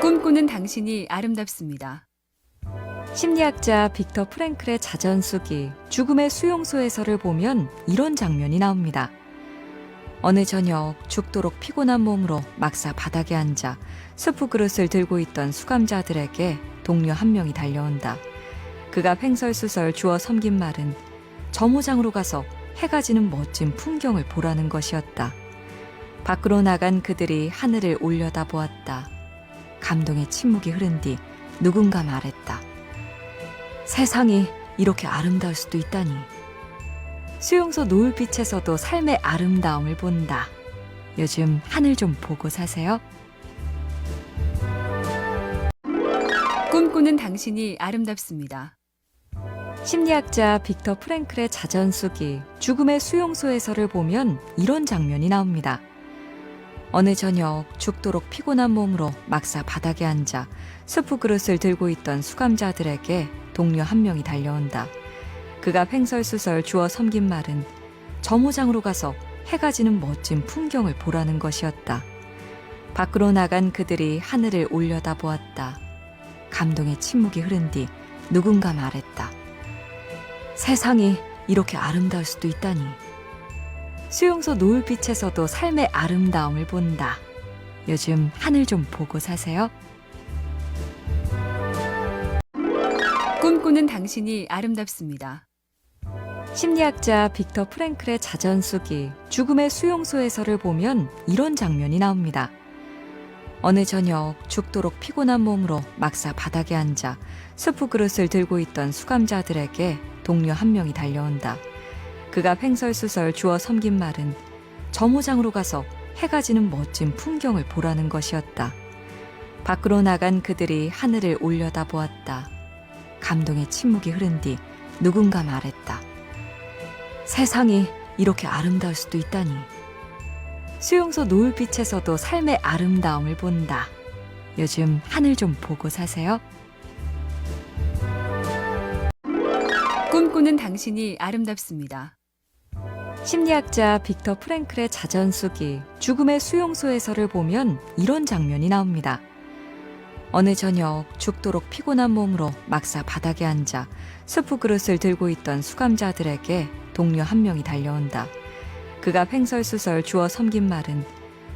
꿈꾸는 당신이 아름답습니다. 심리학자 빅터 프랭클의 자전수기 죽음의 수용소에서를 보면 이런 장면이 나옵니다. 어느 저녁 죽도록 피곤한 몸으로 막사 바닥에 앉아 수프 그릇을 들고 있던 수감자들에게 동료 한 명이 달려온다. 그가 횡설수설 주어 섬긴 말은 저무장으로 가서 해가 지는 멋진 풍경을 보라는 것이었다. 밖으로 나간 그들이 하늘을 올려다 보았다. 감동의 침묵이 흐른 뒤 누군가 말했다. 세상이 이렇게 아름다울 수도 있다니. 수용소 노을빛에서도 삶의 아름다움을 본다. 요즘 하늘 좀 보고 사세요. 꿈꾸는 당신이 아름답습니다. 심리학자 빅터 프랭클의 자전수기 죽음의 수용소에서를 보면 이런 장면이 나옵니다. 어느 저녁 죽도록 피곤한 몸으로 막사 바닥에 앉아 수프 그릇을 들고 있던 수감자들에게 동료 한 명이 달려온다. 그가 횡설수설 주어 섬긴 말은 저무장으로 가서 해가 지는 멋진 풍경을 보라는 것이었다. 밖으로 나간 그들이 하늘을 올려다 보았다. 감동의 침묵이 흐른 뒤 누군가 말했다. 세상이 이렇게 아름다울 수도 있다니. 수용소 노을빛에서도 삶의 아름다움을 본다. 요즘 하늘 좀 보고 사세요. 꿈꾸는 당신이 아름답습니다. 심리학자 빅터 프랭클의 자전수기 죽음의 수용소에서를 보면 이런 장면이 나옵니다. 어느 저녁 죽도록 피곤한 몸으로 막사 바닥에 앉아 수프 그릇을 들고 있던 수감자들에게 동료 한 명이 달려온다. 그가 횡설수설 주어 섬긴 말은 저무장으로 가서 해가 지는 멋진 풍경을 보라는 것이었다. 밖으로 나간 그들이 하늘을 올려다 보았다. 감동의 침묵이 흐른 뒤 누군가 말했다. 세상이 이렇게 아름다울 수도 있다니. 수용소 노을빛에서도 삶의 아름다움을 본다. 요즘 하늘 좀 보고 사세요. 꿈꾸는 당신이 아름답습니다. 심리학자 빅터 프랭클의 자전수기 죽음의 수용소에서를 보면 이런 장면이 나옵니다. 어느 저녁 죽도록 피곤한 몸으로 막사 바닥에 앉아 수프 그릇을 들고 있던 수감자들에게 동료 한 명이 달려온다. 그가 횡설수설 주어 섬긴 말은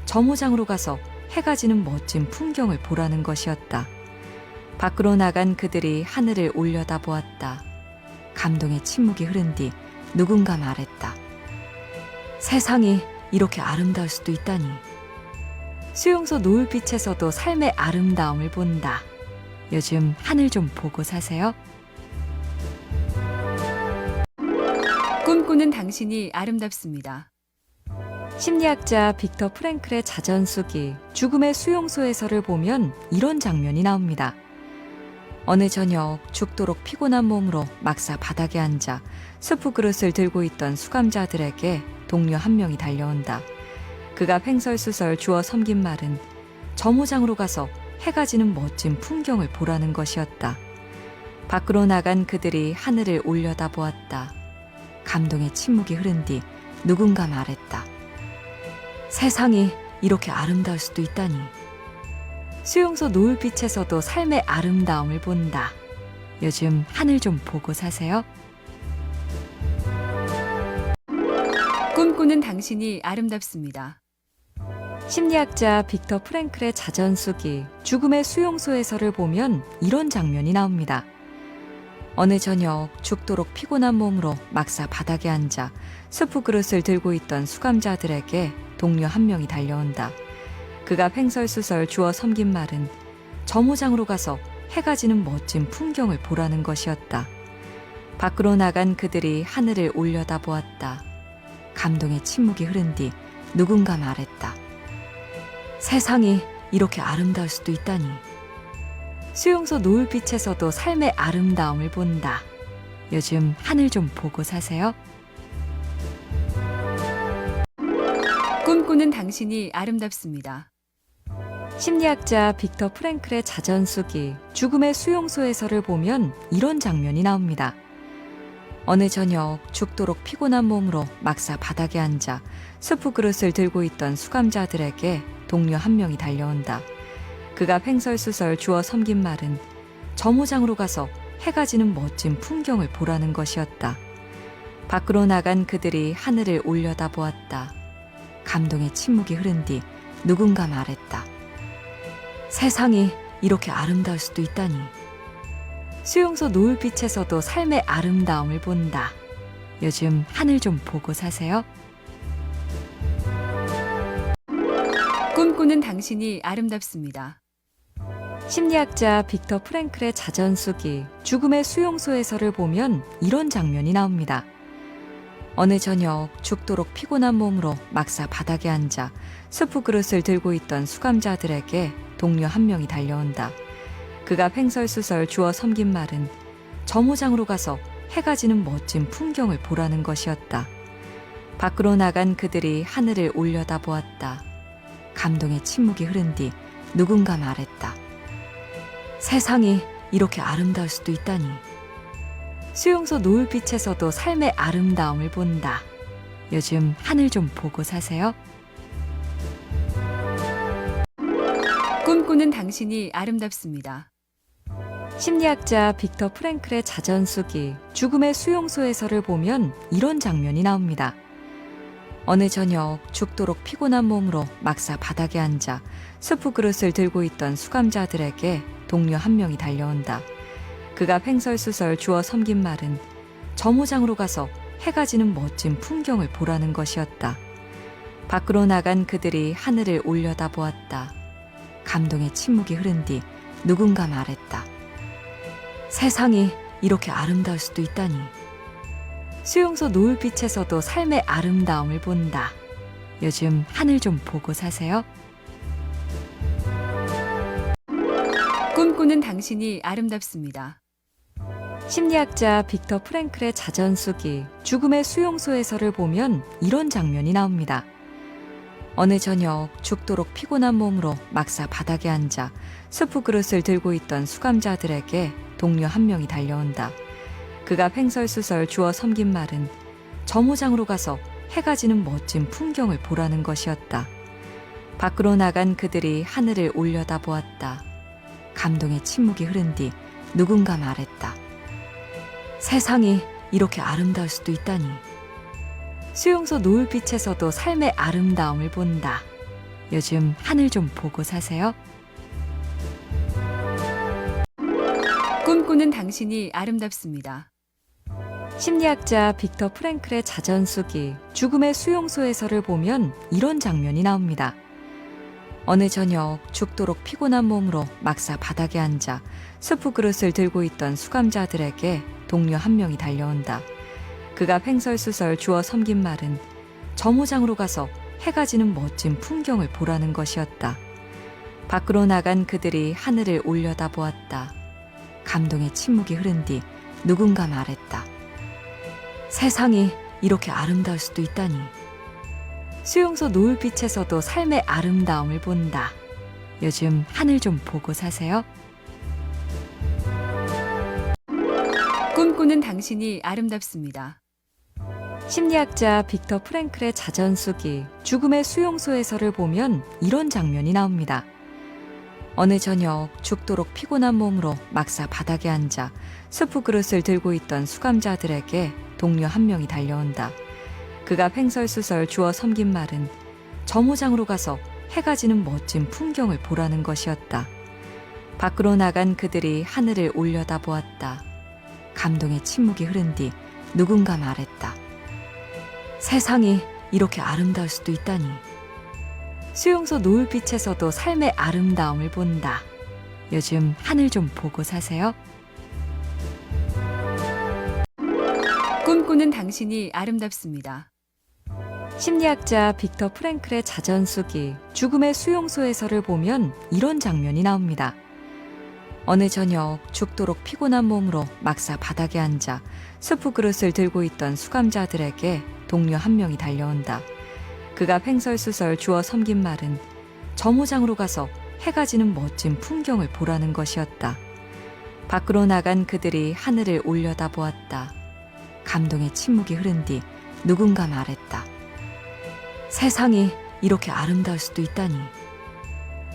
저무장으로 가서 해가 지는 멋진 풍경을 보라는 것이었다. 밖으로 나간 그들이 하늘을 올려다 보았다. 감동의 침묵이 흐른 뒤 누군가 말했다. 세상이 이렇게 아름다울 수도 있다니. 수용소 노을빛에서도 삶의 아름다움을 본다. 요즘 하늘 좀 보고 사세요. 꿈꾸는 당신이 아름답습니다. 심리학자 빅터 프랭클의 자전수기 죽음의 수용소에서를 보면 이런 장면이 나옵니다. 어느 저녁 죽도록 피곤한 몸으로 막사 바닥에 앉아 수프 그릇을 들고 있던 수감자들에게 동료 한 명이 달려온다. 그가 횡설수설 주어 섬긴 말은 저무장으로 가서 해가 지는 멋진 풍경을 보라는 것이었다. 밖으로 나간 그들이 하늘을 올려다 보았다. 감동의 침묵이 흐른 뒤 누군가 말했다. 세상이 이렇게 아름다울 수도 있다니. 수용소 노을빛에서도 삶의 아름다움을 본다. 요즘 하늘 좀 보고 사세요. 꿈꾸는 당신이 아름답습니다. 심리학자 빅터 프랭클의 자전수기 죽음의 수용소에서를 보면 이런 장면이 나옵니다. 어느 저녁 죽도록 피곤한 몸으로 막사 바닥에 앉아 수프 그릇을 들고 있던 수감자들에게 동료 한 명이 달려온다. 그가 횡설수설 주어 섬긴 말은 저무장으로 가서 해가 지는 멋진 풍경을 보라는 것이었다. 밖으로 나간 그들이 하늘을 올려다 보았다. 감동의 침묵이 흐른 뒤 누군가 말했다. 세상이 이렇게 아름다울 수도 있다니. 수용소 노을빛에서도 삶의 아름다움을 본다. 요즘 하늘 좀 보고 사세요. 꿈꾸는 당신이 아름답습니다. 심리학자 빅터 프랭클의 자전수기 죽음의 수용소에서를 보면 이런 장면이 나옵니다. 어느 저녁 죽도록 피곤한 몸으로 막사 바닥에 앉아 수프 그릇을 들고 있던 수감자들에게 동료 한 명이 달려온다. 그가 횡설수설 주워 섬긴 말은 점호장으로 가서 해가 지는 멋진 풍경을 보라는 것이었다. 밖으로 나간 그들이 하늘을 올려다 보았다. 감동의 침묵이 흐른 뒤 누군가 말했다. 세상이 이렇게 아름다울 수도 있다니. 수용소 노을빛에서도 삶의 아름다움을 본다. 요즘 하늘 좀 보고 사세요. 꿈꾸는 당신이 아름답습니다. 심리학자 빅터 프랭클의 자전수기 죽음의 수용소에서를 보면 이런 장면이 나옵니다. 어느 저녁 죽도록 피곤한 몸으로 막사 바닥에 앉아 수프 그릇을 들고 있던 수감자들에게 동료 한 명이 달려온다. 그가 횡설수설 주워 섬긴 말은 점호장으로 가서 해가 지는 멋진 풍경을 보라는 것이었다. 밖으로 나간 그들이 하늘을 올려다 보았다. 감동의 침묵이 흐른 뒤 누군가 말했다. 세상이 이렇게 아름다울 수도 있다니. 수용소 노을빛에서도 삶의 아름다움을 본다. 요즘 하늘 좀 보고 사세요. 꿈꾸는 당신이 아름답습니다. 심리학자 빅터 프랭클의 자전수기 죽음의 수용소에서를 보면 이런 장면이 나옵니다. 어느 저녁 죽도록 피곤한 몸으로 막사 바닥에 앉아 수프 그릇을 들고 있던 수감자들에게 동료 한 명이 달려온다. 그가 횡설수설 주워 섬긴 말은 점호장으로 가서 해가 지는 멋진 풍경을 보라는 것이었다. 밖으로 나간 그들이 하늘을 올려다 보았다. 감동의 침묵이 흐른 뒤 누군가 말했다. 세상이 이렇게 아름다울 수도 있다니. 수용소 노을빛에서도 삶의 아름다움을 본다. 요즘 하늘 좀 보고 사세요. 꿈꾸는 당신이 아름답습니다. 심리학자 빅터 프랭클의 자전수기 죽음의 수용소에서를 보면 이런 장면이 나옵니다. 어느 저녁 죽도록 피곤한 몸으로 막사 바닥에 앉아 수프 그릇을 들고 있던 수감자들에게 동료 한 명이 달려온다. 그가 횡설수설 주워 섬긴 말은 점호장으로 가서 해가 지는 멋진 풍경을 보라는 것이었다. 밖으로 나간 그들이 하늘을 올려다 보았다. 감동의 침묵이 흐른 뒤 누군가 말했다. 세상이 이렇게 아름다울 수도 있다니. 수용소 노을빛에서도 삶의 아름다움을 본다. 요즘 하늘 좀 보고 사세요. 꿈꾸는 당신이 아름답습니다. 심리학자 빅터 프랭클의 자전수기 죽음의 수용소에서를 보면 이런 장면이 나옵니다. 어느 저녁 죽도록 피곤한 몸으로 막사 바닥에 앉아 수프 그릇을 들고 있던 수감자들에게 동료 한 명이 달려온다. 그가 횡설수설 주워 섬긴 말은 점호장으로 가서 해가 지는 멋진 풍경을 보라는 것이었다. 밖으로 나간 그들이 하늘을 올려다 보았다. 감동의 침묵이 흐른 뒤 누군가 말했다. 세상이 이렇게 아름다울 수도 있다니. 수용소 노을빛에서도 삶의 아름다움을 본다. 요즘 하늘 좀 보고 사세요. 꿈꾸는 당신이 아름답습니다. 심리학자 빅터 프랭클의 자전수기 죽음의 수용소에서를 보면 이런 장면이 나옵니다. 어느 저녁 죽도록 피곤한 몸으로 막사 바닥에 앉아 수프 그릇을 들고 있던 수감자들에게 동료 한 명이 달려온다. 그가 횡설수설 주워 섬긴 말은 점호장으로 가서 해가 지는 멋진 풍경을 보라는 것이었다. 밖으로 나간 그들이 하늘을 올려다 보았다. 감동의 침묵이 흐른 뒤 누군가 말했다. 세상이 이렇게 아름다울 수도 있다니. 수용소 노을빛에서도 삶의 아름다움을 본다. 요즘 하늘 좀 보고 사세요. 꿈꾸는 당신이 아름답습니다. 심리학자 빅터 프랭클의 자전수기 죽음의 수용소에서를 보면 이런 장면이 나옵니다. 어느 저녁 죽도록 피곤한 몸으로 막사 바닥에 앉아 수프 그릇을 들고 있던 수감자들에게 동료 한 명이 달려온다. 그가 횡설수설 주워 섬긴 말은 점호장으로 가서 해가 지는 멋진 풍경을 보라는 것이었다. 밖으로 나간 그들이 하늘을 올려다 보았다. 감동의 침묵이 흐른 뒤 누군가 말했다. 세상이 이렇게 아름다울 수도 있다니.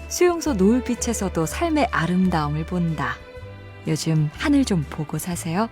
수용소 노을빛에서도 삶의 아름다움을 본다. 요즘 하늘 좀 보고 사세요.